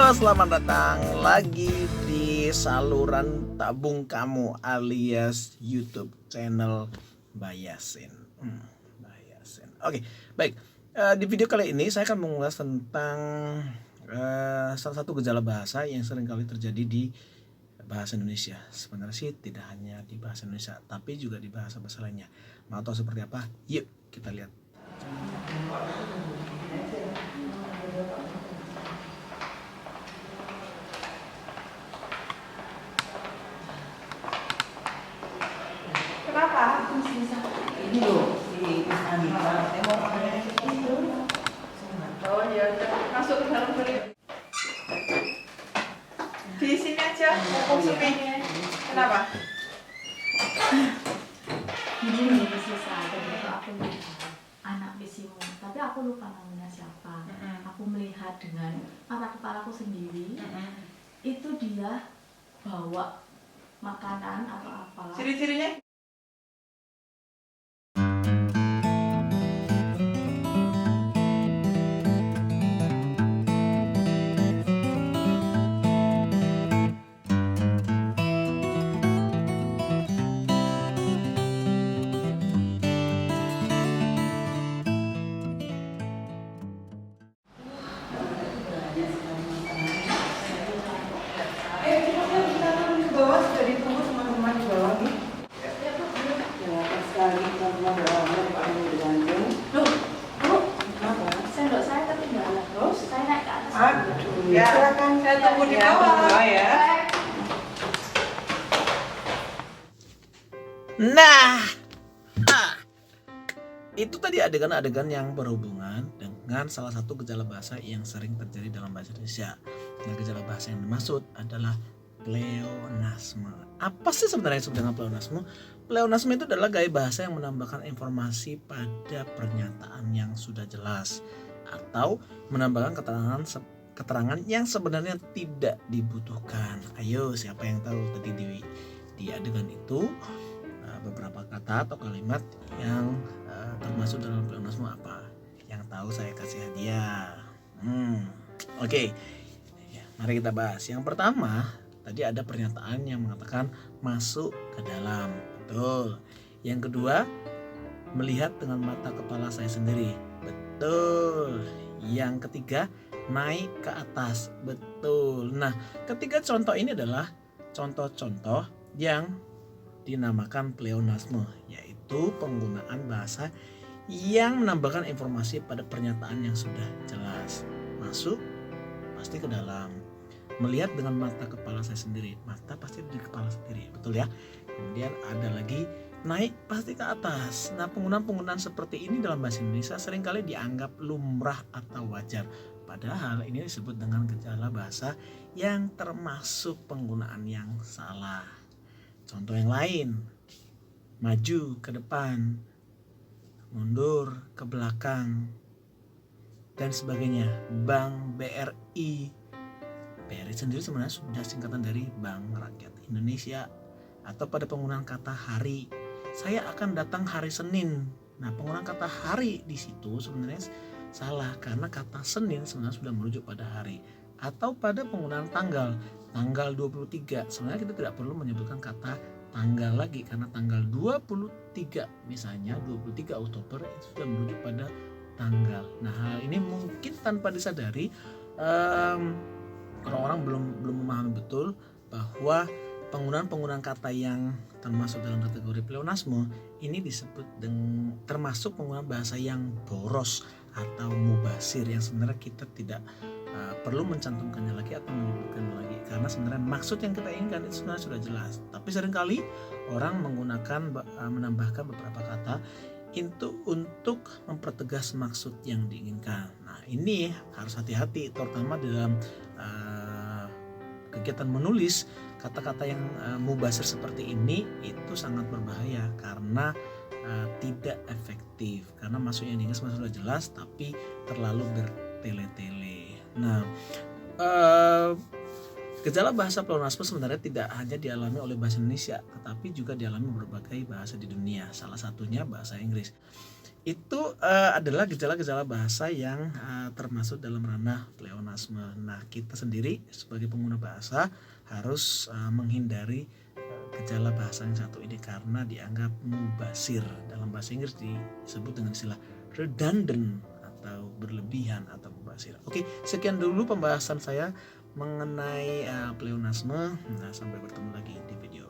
Selamat datang lagi di saluran tabung kamu alias YouTube channel Bayasin. Bayasin. Oke, baik. Di video kali ini saya akan mengulas tentang salah satu gejala bahasa yang sering kali terjadi di bahasa Indonesia. Sebenarnya sih tidak hanya di bahasa Indonesia, tapi juga di bahasa-bahasa lainnya. Mau tahu seperti apa? Yuk kita lihat. Kenapa? Ini loh, si Miss Anita. Saya mau pakai itu. Oh ya, masuk ke dalam dulu. Di sini aja, aku supi. Kenapa? Ini sisa beberapa aku anak bisimu, tapi aku lupa namanya siapa. Aku melihat dengan mata kepalaku sendiri, itu dia bawa makanan atau apa. Ciri-cirinya? Kita turun ke bawah, sudah ditunggu teman-teman di bawah nih. Ya, pas sekali teman-teman bergantung. Loh, Bu, Kenapa? sendok saya ketinggalan. Terus saya naik ke atas. Aduh, Ya, silakan. saya tunggu di Ya, bawah. tunggu ya. Nah, itu tadi adegan-adegan yang berhubungan dengan salah satu gejala bahasa yang sering terjadi dalam bahasa Indonesia. Nah, gejala bahasa yang dimaksud adalah pleonasme. Apa sih sebenarnya yang disebut dengan pleonasme? Pleonasme itu adalah gaya bahasa yang menambahkan informasi pada pernyataan yang sudah jelas atau menambahkan keterangan yang sebenarnya tidak dibutuhkan. Ayo, siapa yang tahu tadi di adegan itu beberapa kata atau kalimat yang termasuk dalam pleonasme apa? Yang tahu saya kasih hadiah. Oke. Ya, mari kita bahas. Yang pertama, tadi ada pernyataan yang mengatakan masuk ke dalam. Betul. Yang kedua, melihat dengan mata kepala saya sendiri. Betul. Yang ketiga, naik ke atas. Betul. Nah, ketiga contoh ini adalah contoh-contoh yang dinamakan pleonasme, yaitu penggunaan bahasa yang menambahkan informasi pada pernyataan yang sudah jelas. Masuk pasti ke dalam. Melihat dengan mata kepala saya sendiri. Mata pasti di kepala sendiri, betul ya? Kemudian ada lagi naik pasti ke atas. Nah, penggunaan-penggunaan seperti ini dalam bahasa Indonesia seringkali dianggap lumrah atau wajar. Padahal ini disebut dengan gejala bahasa yang termasuk penggunaan yang salah. Contoh yang lain, maju ke depan, mundur ke belakang, dan sebagainya. Bank BRI. BRI sendiri sebenarnya sudah singkatan dari Bank Rakyat Indonesia. Atau pada penggunaan kata hari, saya akan datang hari Senin. Nah, penggunaan kata hari di situ sebenarnya salah karena kata Senin sebenarnya sudah merujuk pada hari. Atau pada penggunaan tanggal 23, sebenarnya kita tidak perlu menyebutkan kata tanggal lagi karena tanggal 23 misalnya 23 Oktober itu sudah merujuk pada tanggal. Nah, hal ini mungkin tanpa disadari orang-orang belum memahami betul bahwa penggunaan kata yang termasuk dalam kategori pleonasme ini disebut termasuk penggunaan bahasa yang boros atau mubasir yang sebenarnya kita tidak perlu mencantumkannya lagi atau menyebutkannya lagi karena sebenarnya maksud yang kita inginkan itu sebenarnya sudah jelas. Tapi seringkali orang menambahkan beberapa kata itu untuk mempertegas maksud yang diinginkan. Nah, ini harus hati-hati terutama dalam kegiatan menulis. Kata-kata yang mubasir seperti ini itu sangat berbahaya karena tidak efektif karena maksud yang diinginkan sudah jelas tapi terlalu bertele-tele. Nah, gejala bahasa pleonasme sebenarnya tidak hanya dialami oleh bahasa Indonesia, tetapi juga dialami berbagai bahasa di dunia. Salah satunya bahasa Inggris. itu adalah gejala-gejala bahasa yang termasuk dalam ranah pleonasme. Nah, kita sendiri sebagai pengguna bahasa harus menghindari gejala bahasa yang satu ini karena dianggap mubasir. Dalam bahasa Inggris disebut dengan istilah redundant atau berlebihan atau mubasir. Oke, sekian dulu pembahasan saya mengenai pleonasme. Nah, sampai bertemu lagi di video